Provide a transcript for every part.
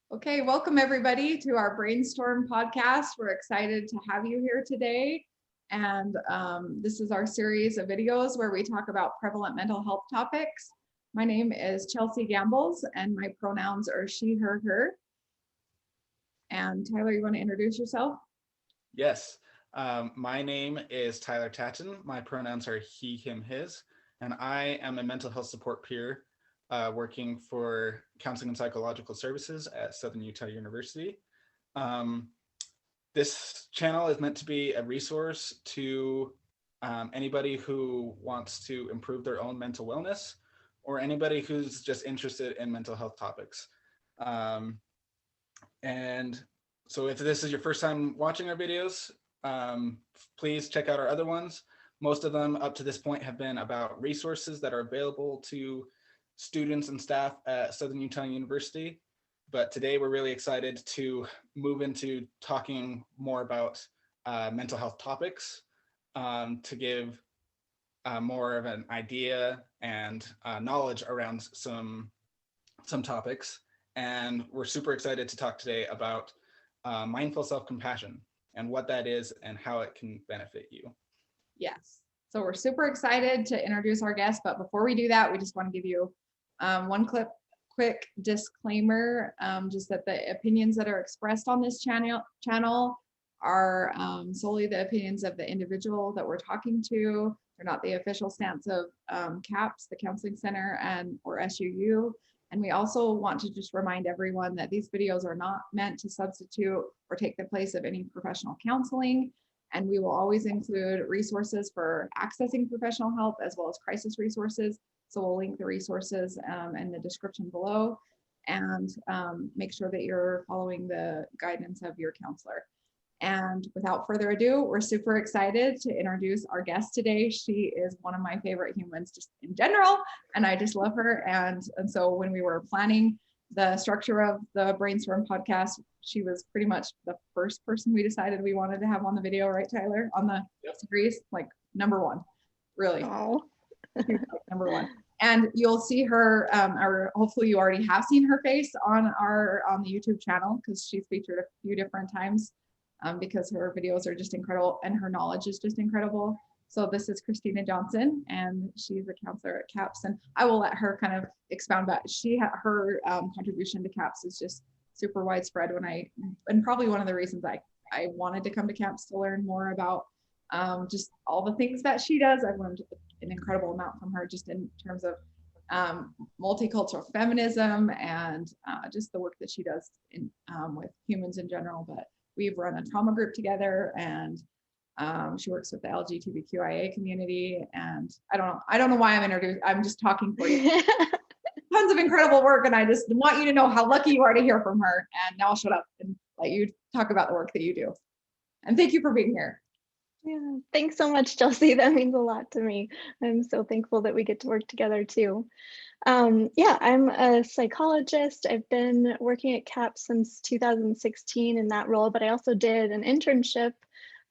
Okay, welcome everybody to our Brainstorm podcast. We're excited to have you here today. And this is our series of videos where we talk about prevalent mental health topics. My name is Chelsea Gambles and my pronouns are she, her, her. And Tyler, you want to introduce yourself? Yes, my name is Tyler Tatton. My pronouns are he, him, his, and I am a mental health support peer working for counseling and psychological services at Southern Utah University. This channel is meant to be a resource to anybody who wants to improve their own mental wellness or anybody who's just interested in mental health topics. And so if this is your first time watching our videos, please check out our other ones. Most of them up to this point have been about resources that are available to students and staff at Southern Utah University. But today we're really excited to move into talking more about mental health topics to give more of an idea and knowledge around some topics. And we're super excited to talk today about mindful self-compassion and what that is and how it can benefit you. Yes. So we're super excited to introduce our guest, but before we do that, we just want to give you one quick disclaimer, just that the opinions that are expressed on this channel are solely the opinions of the individual that we're talking to. They're not the official stance of CAPS, the Counseling Center, or SUU. And we also want to just remind everyone that these videos are not meant to substitute or take the place of any professional counseling. And we will always include resources for accessing professional help as well as crisis resources. So we'll link the resources in the description below, and make sure that you're following the guidance of your counselor. And without further ado, we're super excited to introduce our guest today. She is one of my favorite humans just in general, and I just love her. And so when we were planning the structure of the Brainstorm podcast, she was pretty much the first person we decided we wanted to have on the video, right, Tyler? On the series, like number one, really. Oh. She's like number one. And you'll see her, or hopefully you already have seen her face on the YouTube channel, because she's featured a few different times. Because her videos are just incredible and her knowledge is just incredible. So this is Kristina Johnson, and she's a counselor at CAPS, and I will let her kind of expound about her contribution to CAPS is just super widespread. And probably one of the reasons I wanted to come to CAPS to learn more about just all the things that she does. I've learned an incredible amount from her just in terms of multicultural feminism and just the work that she does in with humans in general. But we've run a trauma group together, and she works with the LGBTQIA community. And I don't know why I'm just talking for you. Tons of incredible work, and I just want you to know how lucky you are to hear from her. And now I'll shut up and let you talk about the work that you do. And thank you for being here. Yeah, thanks so much, Chelsea. That means a lot to me. I'm so thankful that we get to work together too. Yeah, I'm a psychologist. I've been working at CAPS since 2016 in that role, but I also did an internship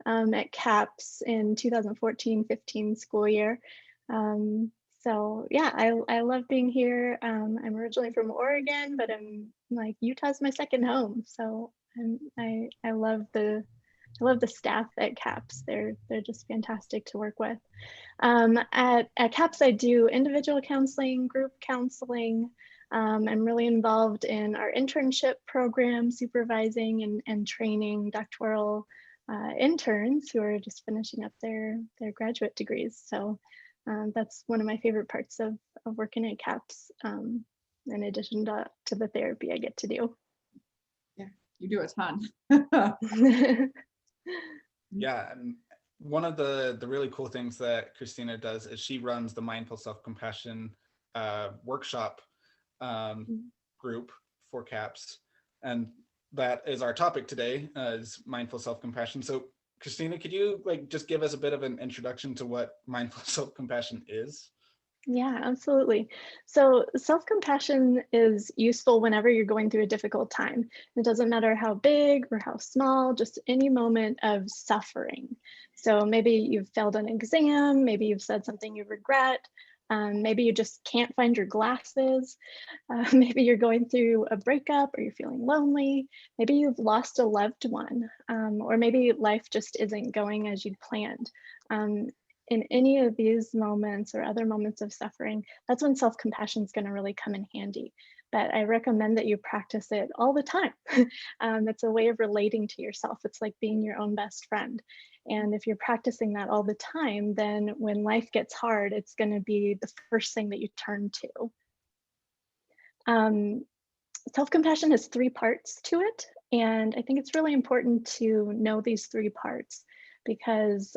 at CAPS in 2014-15 school year. So yeah, I love being here. I'm originally from Oregon, but I'm like, Utah's my second home. So I love the staff at CAPS. They're just fantastic to work with. At CAPS, I do individual counseling, group counseling. I'm really involved in our internship program, supervising and training doctoral interns who are just finishing up their graduate degrees. So that's one of my favorite parts of working at CAPS, in addition to the therapy I get to do. Yeah, you do a ton. Yeah, and one of the really cool things that Kristina does is she runs the Mindful Self-Compassion workshop group for CAPS, and that is our topic today, is mindful self-compassion. So Kristina, could you just give us a bit of an introduction to what mindful self-compassion is? Yeah, absolutely. So self-compassion is useful whenever you're going through a difficult time. It doesn't matter how big or how small, just any moment of suffering. So maybe you've failed an exam, maybe you've said something you regret, Maybe you just can't find your glasses. Maybe you're going through a breakup or you're feeling lonely. Maybe you've lost a loved one, or maybe life just isn't going as you'd planned. In any of these moments or other moments of suffering, that's when self-compassion is going to really come in handy. But I recommend that you practice it all the time. It's a way of relating to yourself. It's like being your own best friend. And if you're practicing that all the time, then when life gets hard, it's going to be the first thing that you turn to. Self-compassion has 3 parts to it. And I think it's really important to know these 3 parts because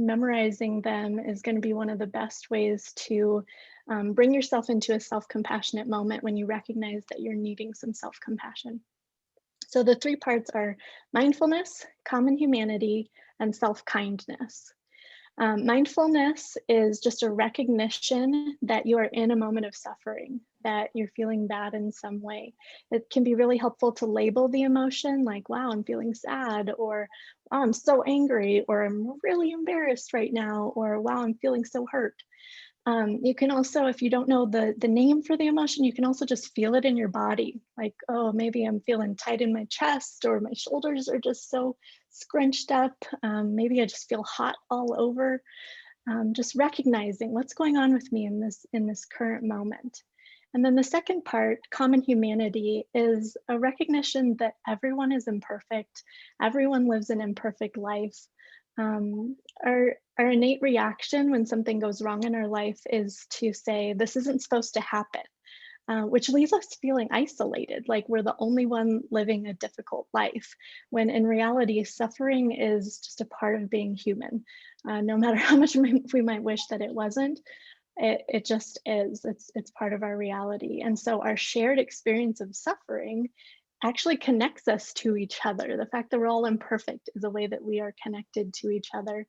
memorizing them is going to be one of the best ways to bring yourself into a self-compassionate moment when you recognize that you're needing some self-compassion. So the 3 parts are mindfulness, common humanity, and self-kindness. Mindfulness is just a recognition that you are in a moment of suffering, that you're feeling bad in some way. It can be really helpful to label the emotion like, wow, I'm feeling sad, or wow, I'm so angry, or I'm really embarrassed right now, or wow, I'm feeling so hurt. You can also, if you don't know the name for the emotion, you can also just feel it in your body. Like, oh, maybe I'm feeling tight in my chest, or my shoulders are just so scrunched up. Maybe I just feel hot all over. Just recognizing what's going on with me in this current moment. And then the second part, common humanity, is a recognition that everyone is imperfect. Everyone lives an imperfect life. Our innate reaction when something goes wrong in our life is to say, this isn't supposed to happen, which leaves us feeling isolated, like we're the only one living a difficult life, when in reality, suffering is just a part of being human. No matter how much we might wish that it wasn't, it just is. It's part of our reality. And so our shared experience of suffering actually connects us to each other. The fact that we're all imperfect is a way that we are connected to each other.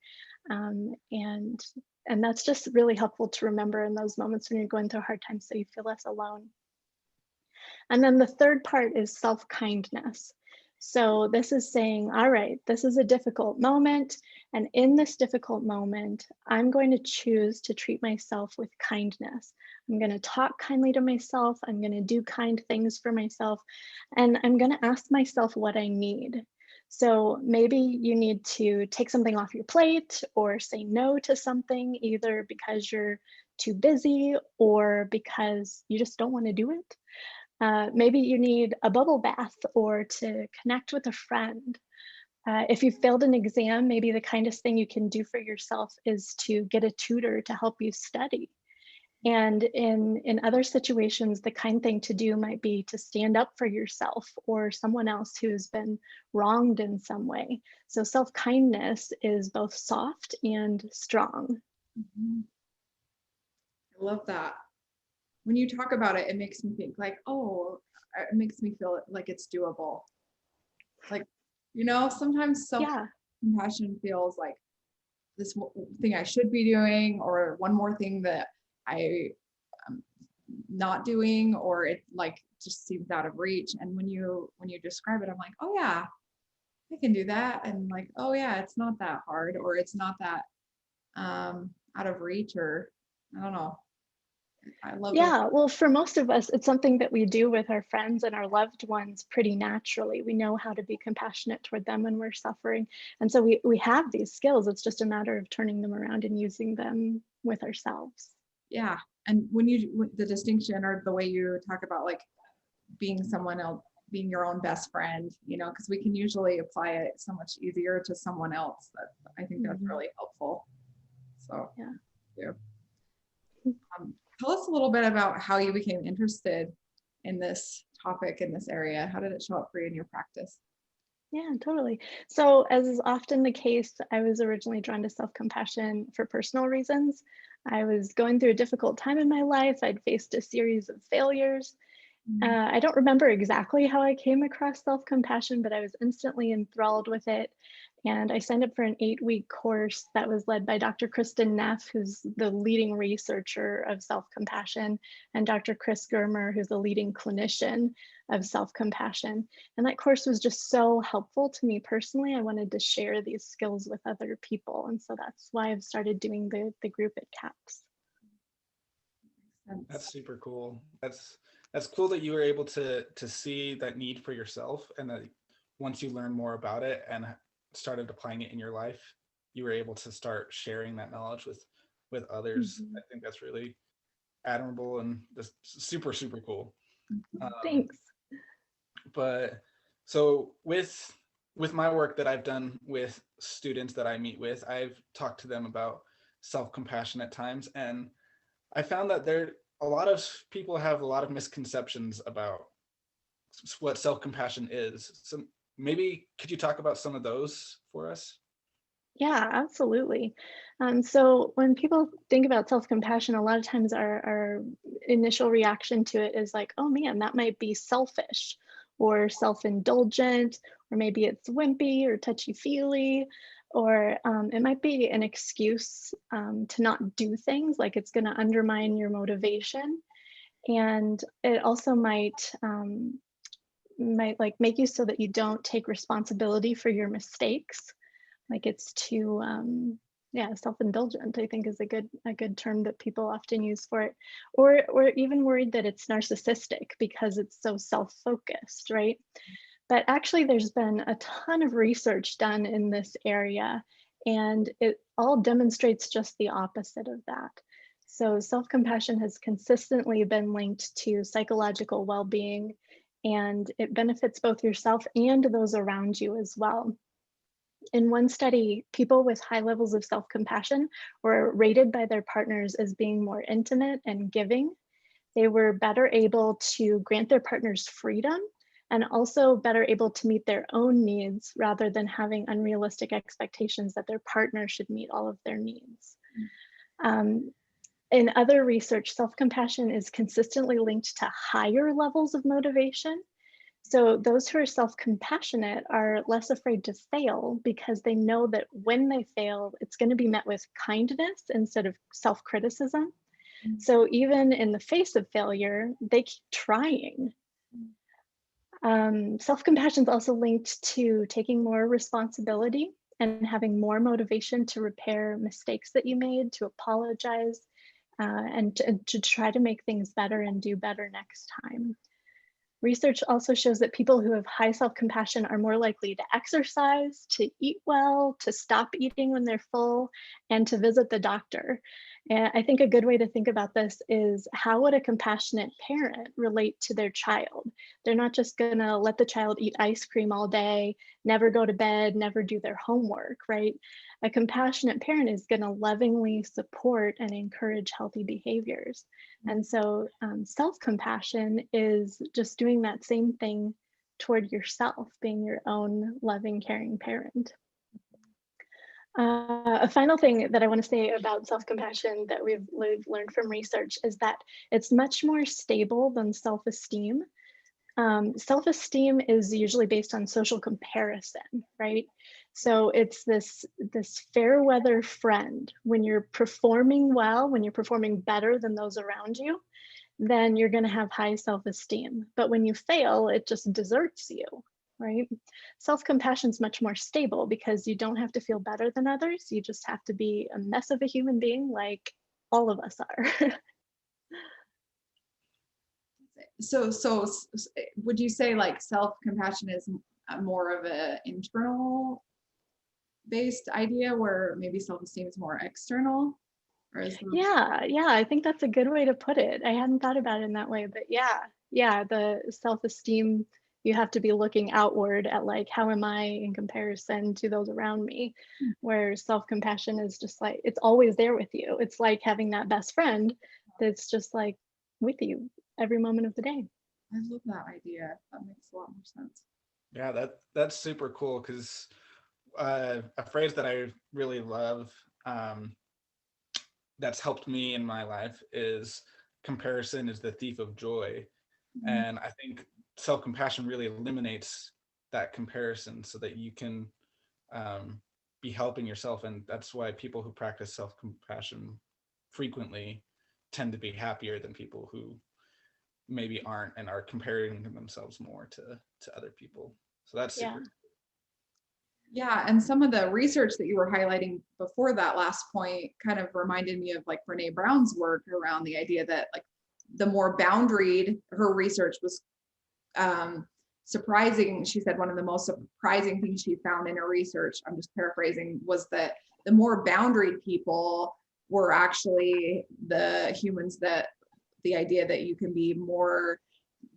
And that's just really helpful to remember in those moments when you're going through hard times so you feel less alone. And then the third part is self-kindness. So this is saying, all right, this is a difficult moment. And in this difficult moment, I'm going to choose to treat myself with kindness. I'm going to talk kindly to myself. I'm going to do kind things for myself. And I'm going to ask myself what I need. So maybe you need to take something off your plate or say no to something, either because you're too busy or because you just don't want to do it. Maybe you need a bubble bath or to connect with a friend. If you failed an exam, maybe the kindest thing you can do for yourself is to get a tutor to help you study. And in other situations, the kind thing to do might be to stand up for yourself or someone else who's been wronged in some way. So self-kindness is both soft and strong. Mhm. I love that. When you talk about it, it makes me think like, oh, it makes me feel like it's doable. Like, sometimes Yeah. self-compassion feels like this thing I should be doing, or one more thing that I am not doing, or it like just seems out of reach. And when you describe it, I'm like, oh yeah, I can do that. And like, oh yeah, it's not that hard, or it's not that out of reach, or I don't know. I love those. Yeah, well, for most of us, it's something that we do with our friends and our loved ones pretty naturally. We know how to be compassionate toward them when we're suffering. And so we have these skills. It's just a matter of turning them around and using them with ourselves. Yeah. And the distinction or the way you talk about like being someone else, being your own best friend, because we can usually apply it so much easier to someone else. That I think that's really helpful. So yeah. Tell us a little bit about how you became interested in this topic, in this area. How did it show up for you in your practice? Yeah, totally. So as is often the case, I was originally drawn to self-compassion for personal reasons. I was going through a difficult time in my life. I'd faced a series of failures. I don't remember exactly how I came across self-compassion, but I was instantly enthralled with it. And I signed up for an 8-week course that was led by Dr. Kristen Neff, who's the leading researcher of self-compassion, and Dr. Chris Germer, who's the leading clinician of self-compassion. And that course was just so helpful to me personally. I wanted to share these skills with other people. And so that's why I've started doing the group at CAPS. That's super cool. That's cool that you were able to see that need for yourself, and that once you learn more about it and started applying it in your life, you were able to start sharing that knowledge with others. I think that's really admirable and just super, super cool. Thanks. But so with my work that I've done with students that I meet with, I've talked to them about self-compassion at times, and I found that a lot of people have a lot of misconceptions about what self-compassion is. So maybe could you talk about some of those for us? Yeah, absolutely. So when people think about self-compassion, a lot of times our initial reaction to it is like, oh man, that might be selfish or self-indulgent, or maybe it's wimpy or touchy-feely, or it might be an excuse to not do things, like it's going to undermine your motivation. And it also might like make you so that you don't take responsibility for your mistakes. Like it's too yeah, self-indulgent, I think, is a good term that people often use for it. Or even worried that it's narcissistic because it's so self-focused, right? But actually there's been a ton of research done in this area, and it all demonstrates just the opposite of that. So self-compassion has consistently been linked to psychological well-being, and it benefits both yourself and those around you as well. In one study, people with high levels of self-compassion were rated by their partners as being more intimate and giving. They were better able to grant their partners freedom, and also better able to meet their own needs rather than having unrealistic expectations that their partner should meet all of their needs. In other research, self-compassion is consistently linked to higher levels of motivation. So those who are self-compassionate are less afraid to fail because they know that when they fail, it's going to be met with kindness instead of self-criticism. So even in the face of failure, they keep trying. Self-compassion is also linked to taking more responsibility and having more motivation to repair mistakes that you made, to apologize, and to try to make things better and do better next time. Research also shows that people who have high self-compassion are more likely to exercise, to eat well, to stop eating when they're full, and to visit the doctor. And I think a good way to think about this is, how would a compassionate parent relate to their child? They're not just gonna let the child eat ice cream all day, never go to bed, never do their homework, right? A compassionate parent is gonna lovingly support and encourage healthy behaviors. And so self-compassion is just doing that same thing toward yourself, being your own loving, caring parent. A final thing that I want to say about self-compassion that we've learned from research is that it's much more stable than self-esteem. Self-esteem is usually based on social comparison, right? So it's this fair weather friend. When you're performing well, when you're performing better than those around you, then you're going to have high self-esteem. But when you fail, it just deserts you, right? Self-compassion is much more stable because you don't have to feel better than others. You just have to be a mess of a human being like all of us are. So would you say like self-compassion is more of a internal based idea, where maybe self-esteem is more external? Or is Yeah, I think that's a good way to put it. I hadn't thought about it in that way, but yeah, the self-esteem, you have to be looking outward at like, how am I in comparison to those around me? Where self-compassion is just like, it's always there with you. It's like having that best friend that's just like with you every moment of the day. I love that idea. That makes a lot more sense. Yeah, that's super cool, because a phrase that I really love that's helped me in my life is, comparison is the thief of joy. And I think self-compassion really eliminates that comparison so that you can be helping yourself. And that's why people who practice self-compassion frequently tend to be happier than people who maybe aren't and are comparing themselves more to other people. So that's super. Yeah, and some of the research that you were highlighting before that last point kind of reminded me of like Brene Brown's work around the idea that like the more boundaried, her research was surprising. She said one of the most surprising things she found in her research, I'm just paraphrasing, was that the more boundaried people were actually the humans that the idea that you can be more,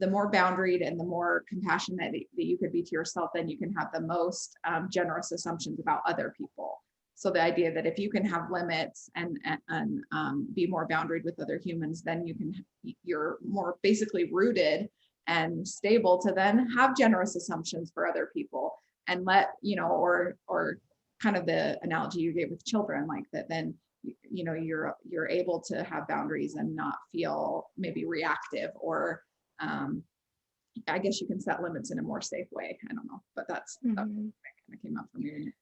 the more boundaried and the more compassionate that you could be to yourself, then you can have the most generous assumptions about other people. So the idea that if you can have limits and be more boundaried with other humans, then you're more basically rooted and stable to then have generous assumptions for other people, and let, you know, or kind of the analogy you gave with children, like that, then, you know, you're able to have boundaries and not feel maybe reactive, or I guess you can set limits in a more safe way. I don't know, but that's that kind of came up for me.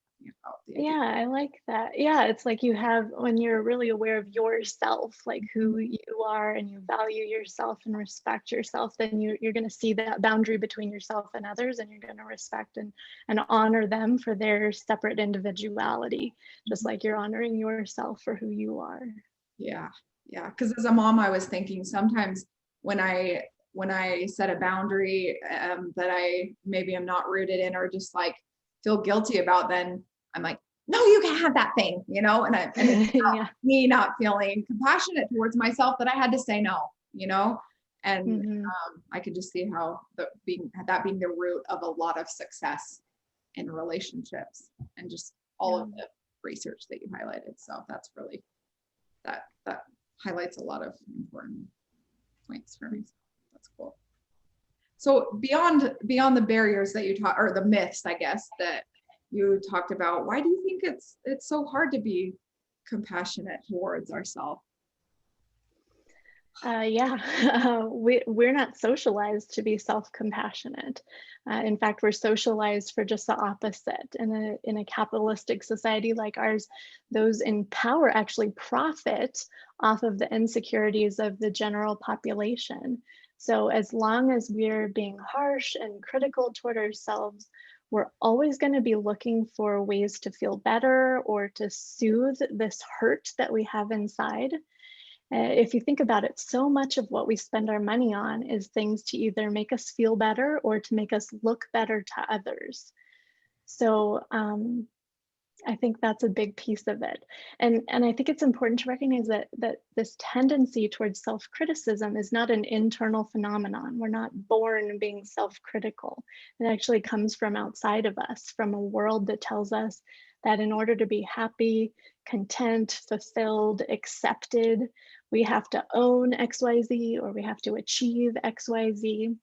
Yeah, I like that. Yeah, it's like you have, when you're really aware of yourself, like who you are, and you value yourself and respect yourself, then you're going to see that boundary between yourself and others, and you're going to respect and honor them for their separate individuality, just like you're honoring yourself for who you are. Yeah, because as a mom, I was thinking sometimes when I set a boundary that I maybe am not rooted in, or just like feel guilty about, then I'm like, no, you can't have that thing, you know, and it's Yeah. me not feeling compassionate towards myself that I had to say no, you know, and I could just see how that being the root of a lot of success in relationships, and just all of the research that you highlighted. So that's really, that highlights a lot of important points for me. So that's cool. So beyond the barriers that you taught, or the myths, I guess, that you talked about, why do you think it's so hard to be compassionate towards ourselves? We're not socialized to be self-compassionate. In fact, we're socialized for just the opposite. In a capitalistic society like ours, those in power actually profit off of the insecurities of the general population. So as long as we're being harsh and critical toward ourselves, we're always going to be looking for ways to feel better or to soothe this hurt that we have inside. If you think about it, so much of what we spend our money on is things to either make us feel better or to make us look better to others. So I think that's a big piece of it. And I think it's important to recognize that this tendency towards self-criticism is not an internal phenomenon. We're not born being self-critical. It actually comes from outside of us, from a world that tells us that in order to be happy, content, fulfilled, accepted, we have to own XYZ, or we have to achieve XYZ.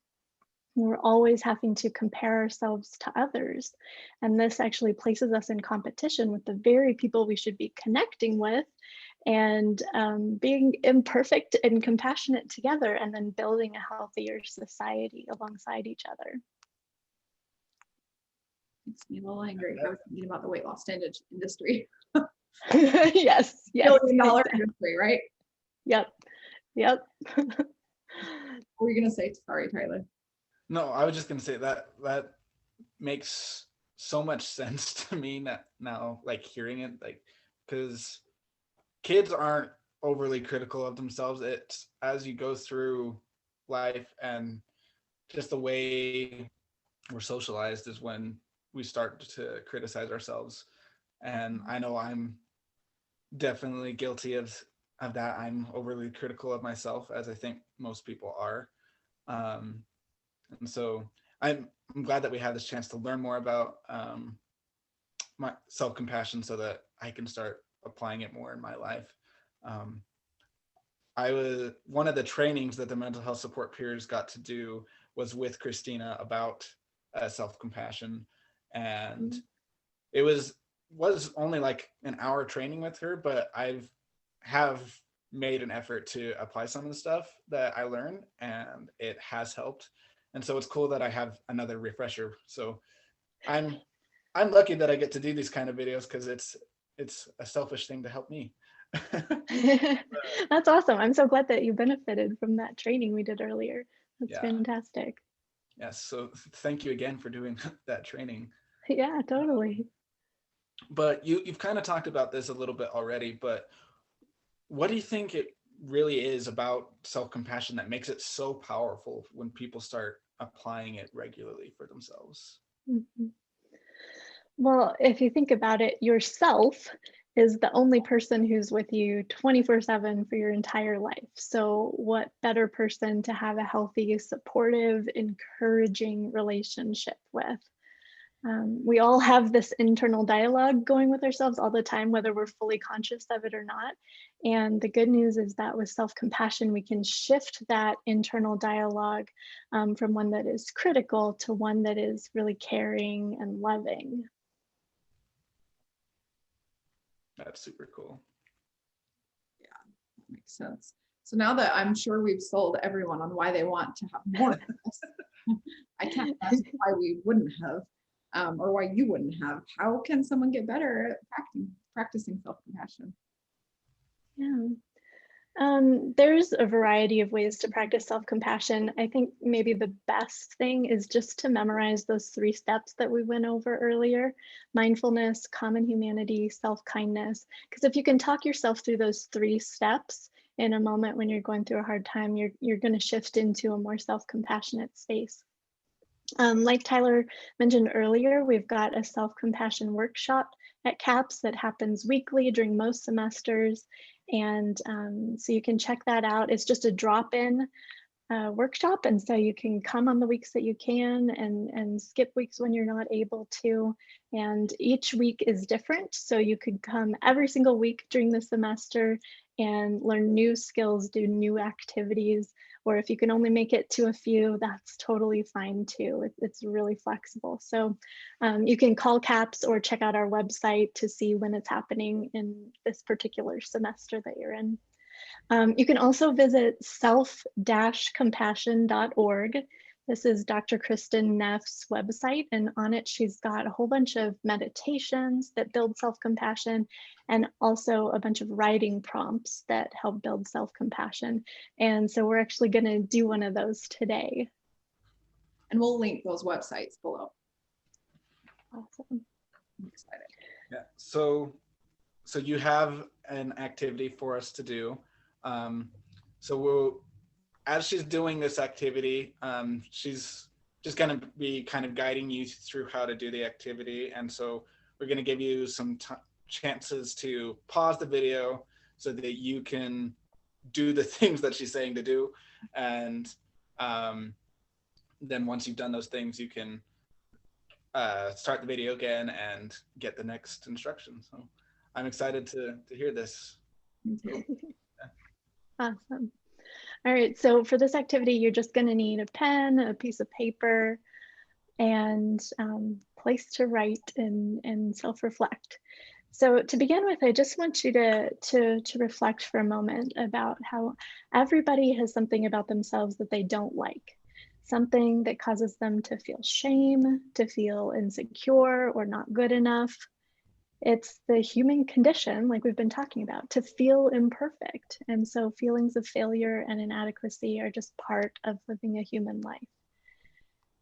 We're always having to compare ourselves to others. And this actually places us in competition with the very people we should be connecting with, and being imperfect and compassionate together, and then building a healthier society alongside each other. Makes me a little angry. I was thinking about the weight loss industry. Yes. $1 billion industry, right? Yep. What were you gonna say? Sorry, Tyler. No, I was just gonna say that makes so much sense to me now, like hearing it, like, because kids aren't overly critical of themselves. It's as you go through life and just the way we're socialized is when we start to criticize ourselves. And I know I'm definitely guilty of that. I'm overly critical of myself, as I think most people are. And so I'm glad that we have this chance to learn more about my self-compassion, so that I can start applying it more in my life. One of the trainings that the mental health support peers got to do was with Kristina about self-compassion, and it was only like an hour training with her, but have made an effort to apply some of the stuff that I learned, and it has helped. And so it's cool that I have another refresher. So I'm lucky that I get to do these kind of videos, because it's a selfish thing to help me. That's awesome. I'm so glad that you benefited from that training we did earlier. That's fantastic. Yes. So thank you again for doing that training. Yeah, totally. But you've kind of talked about this a little bit already, but what do you think it really is about self-compassion that makes it so powerful when people start applying it regularly for themselves. Mhm. Well, if you think about it, yourself is the only person who's with you 24/7 for your entire life. So, what better person to have a healthy, supportive, encouraging relationship with? We all have this internal dialogue going with ourselves all the time, whether we're fully conscious of it or not. And the good news is that with self-compassion, we can shift that internal dialogue from one that is critical to one that is really caring and loving. That's super cool. Makes sense. So now that I'm sure we've sold everyone on why they want to have more of this, I can't imagine why we wouldn't have, or why you wouldn't have. How can someone get better at practicing self-compassion? Yeah. There's a variety of ways to practice self-compassion. I think maybe the best thing is just to memorize those 3 steps that we went over earlier: mindfulness, common humanity, self-kindness. Because if you can talk yourself through those 3 steps in a moment when you're going through a hard time, you're going to shift into a more self-compassionate space. Like Tyler mentioned earlier, we've got a self-compassion workshop at CAPS that happens weekly during most semesters. And so you can check that out. It's just a drop-in workshop. And so you can come on the weeks that you can and skip weeks when you're not able to. And each week is different. So you could come every single week during the semester and learn new skills, do new activities. Or if you can only make it to a few, that's totally fine too. It's really flexible. So you can call CAPS or check out our website to see when it's happening in this particular semester that you're in. You can also visit self-compassion.org. This is Dr. Kristen Neff's website, and on it she's got a whole bunch of meditations that build self-compassion and also a bunch of writing prompts that help build self-compassion. And so we're actually going to do one of those today. And we'll link those websites below. Awesome. I'm excited. Yeah. So you have an activity for us to do. As she's doing this activity, she's just going to be kind of guiding you through how to do the activity. And so we're going to give you some chances to pause the video so that you can do the things that she's saying to do. And then once you've done those things, you can start the video again and get the next instruction. So I'm excited to hear this. Me too. Awesome. All right, so for this activity, you're just going to need a pen, a piece of paper, and place to write and self-reflect. So to begin with, I just want you to reflect for a moment about how everybody has something about themselves that they don't like, something that causes them to feel shame, to feel insecure or not good enough. It's the human condition, like we've been talking about, to feel imperfect. And so feelings of failure and inadequacy are just part of living a human life.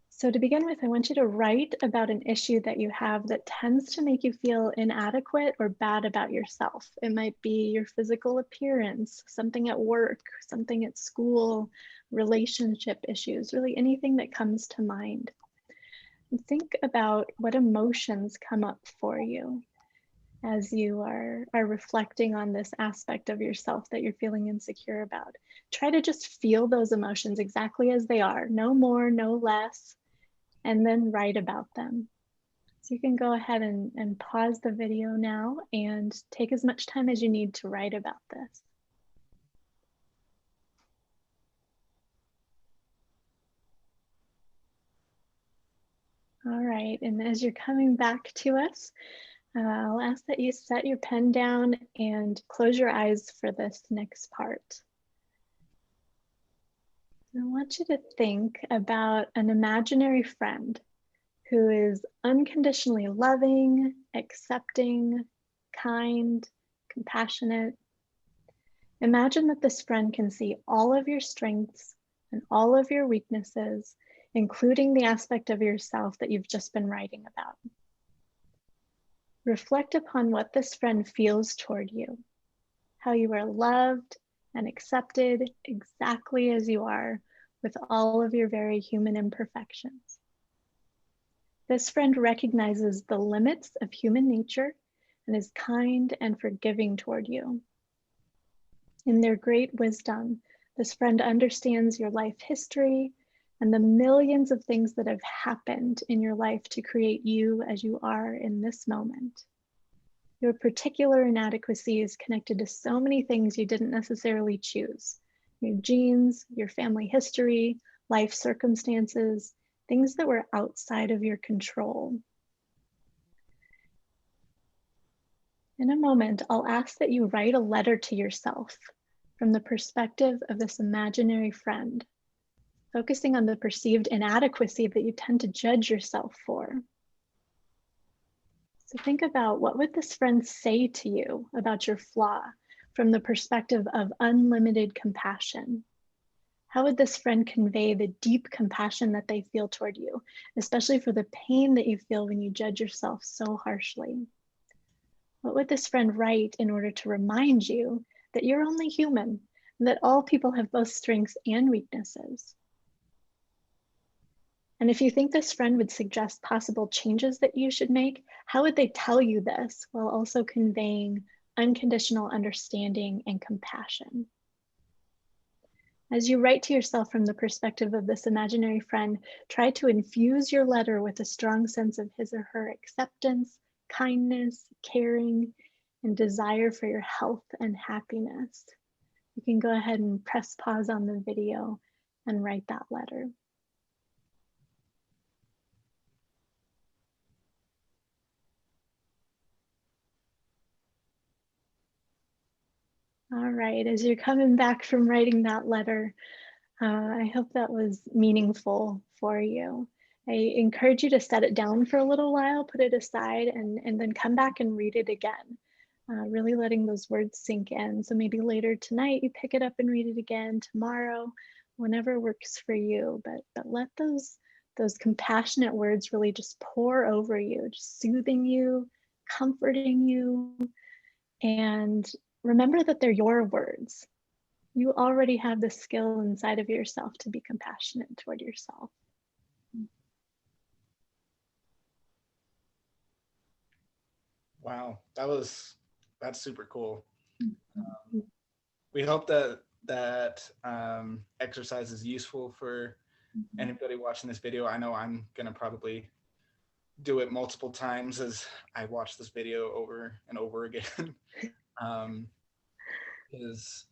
So to begin with, I want you to write about an issue that you have that tends to make you feel inadequate or bad about yourself. It might be your physical appearance, something at work, something at school, relationship issues, really anything that comes to mind. And think about what emotions come up for you as you are reflecting on this aspect of yourself that you're feeling insecure about. Try to just feel those emotions exactly as they are, no more, no less, and then write about them. So you can go ahead and pause the video now and take as much time as you need to write about this. All right, and as you're coming back to us, I'll ask that you set your pen down and close your eyes for this next part. I want you to think about an imaginary friend who is unconditionally loving, accepting, kind, compassionate. Imagine that this friend can see all of your strengths and all of your weaknesses, including the aspect of yourself that you've just been writing about. Reflect upon what this friend feels toward you, how you are loved and accepted exactly as you are, with all of your very human imperfections. This friend recognizes the limits of human nature and is kind and forgiving toward you. In their great wisdom, this friend understands your life history and the millions of things that have happened in your life to create you as you are in this moment. Your particular inadequacy is connected to so many things you didn't necessarily choose. Your genes, your family history, life circumstances, things that were outside of your control. In a moment, I'll ask that you write a letter to yourself from the perspective of this imaginary friend, focusing on the perceived inadequacy that you tend to judge yourself for. So think about, what would this friend say to you about your flaw from the perspective of unlimited compassion? How would this friend convey the deep compassion that they feel toward you, especially for the pain that you feel when you judge yourself so harshly? What would this friend write in order to remind you that you're only human and that all people have both strengths and weaknesses? And if you think this friend would suggest possible changes that you should make, how would they tell you this while also conveying unconditional understanding and compassion? As you write to yourself from the perspective of this imaginary friend, try to infuse your letter with a strong sense of his or her acceptance, kindness, caring, and desire for your health and happiness. You can go ahead and press pause on the video and write that letter. All right, as you're coming back from writing that letter, I hope that was meaningful for you. I encourage you to set it down for a little while, put it aside, and then come back and read it again. Really letting those words sink in. So maybe later tonight you pick it up and read it again, tomorrow, whenever works for you. But let those compassionate words really just pour over you, just soothing you, comforting you, and remember that they're your words. You already have the skill inside of yourself to be compassionate toward yourself. Wow, that's super cool. We hope that exercise is useful for anybody watching this video. I know I'm gonna probably do it multiple times as I watch this video over and over again. Because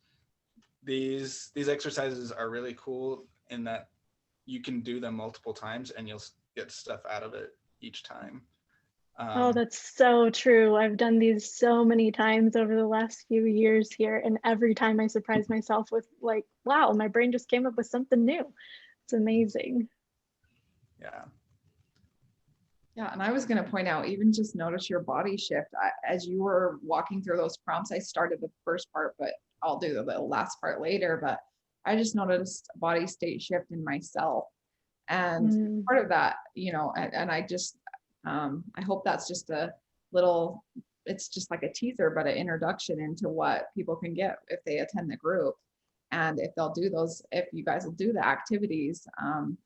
these exercises are really cool in that you can do them multiple times and you'll get stuff out of it each time. Oh, that's so true. I've done these so many times over the last few years here, and every time I surprise myself with like, wow, my brain just came up with something new. It's amazing. Yeah. Yeah, and I was going to point out, even just notice your body shift. As you were walking through those prompts, I started the first part, but I'll do the last part later. But I just noticed a body state shift in myself. And part of that, and I just, I hope that's just a little, it's just like a teaser, but an introduction into what people can get if they attend the group. And if they'll do those, if you guys will do the activities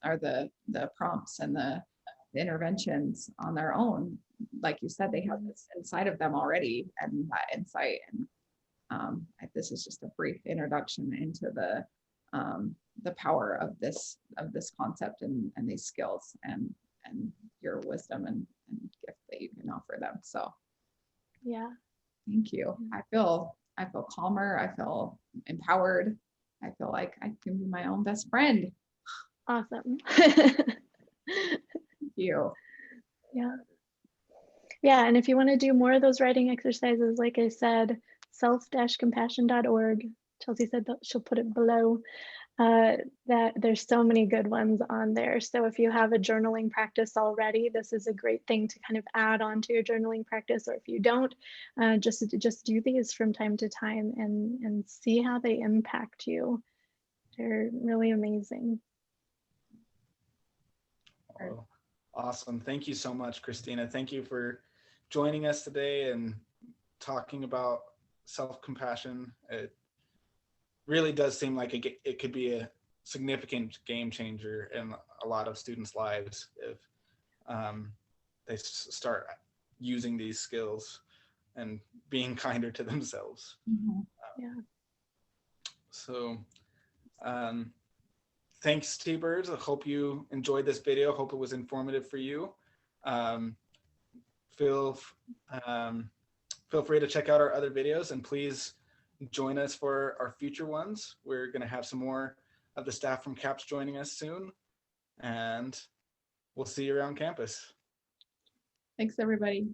or the prompts and the interventions on their own, like you said, they have this inside of them already, and that insight. And this is just a brief introduction into the power of this concept and these skills and your wisdom and gift that you can offer them. So yeah, thank you. I feel calmer. I feel empowered. I feel like I can be my own best friend. Awesome. Thank you. Yeah, and if you want to do more of those writing exercises, like I said, self-compassion.org. Chelsea said that she'll put it below. That there's so many good ones on there. So if you have a journaling practice already, this is a great thing to kind of add on to your journaling practice. Or if you don't, just do these from time to time and see how they impact you. They're really amazing. Oh, awesome. Thank you so much, Kristina. Thank you for joining us today and talking about self-compassion. really does seem like it could be a significant game changer in a lot of students' lives if they start using these skills and being kinder to themselves. Yeah. So thanks, T-Birds. I hope you enjoyed this video. Hope it was informative for you. Feel free to check out our other videos, and please join us for our future ones. We're going to have some more of the staff from CAPS joining us soon, and we'll see you around campus. Thanks, everybody.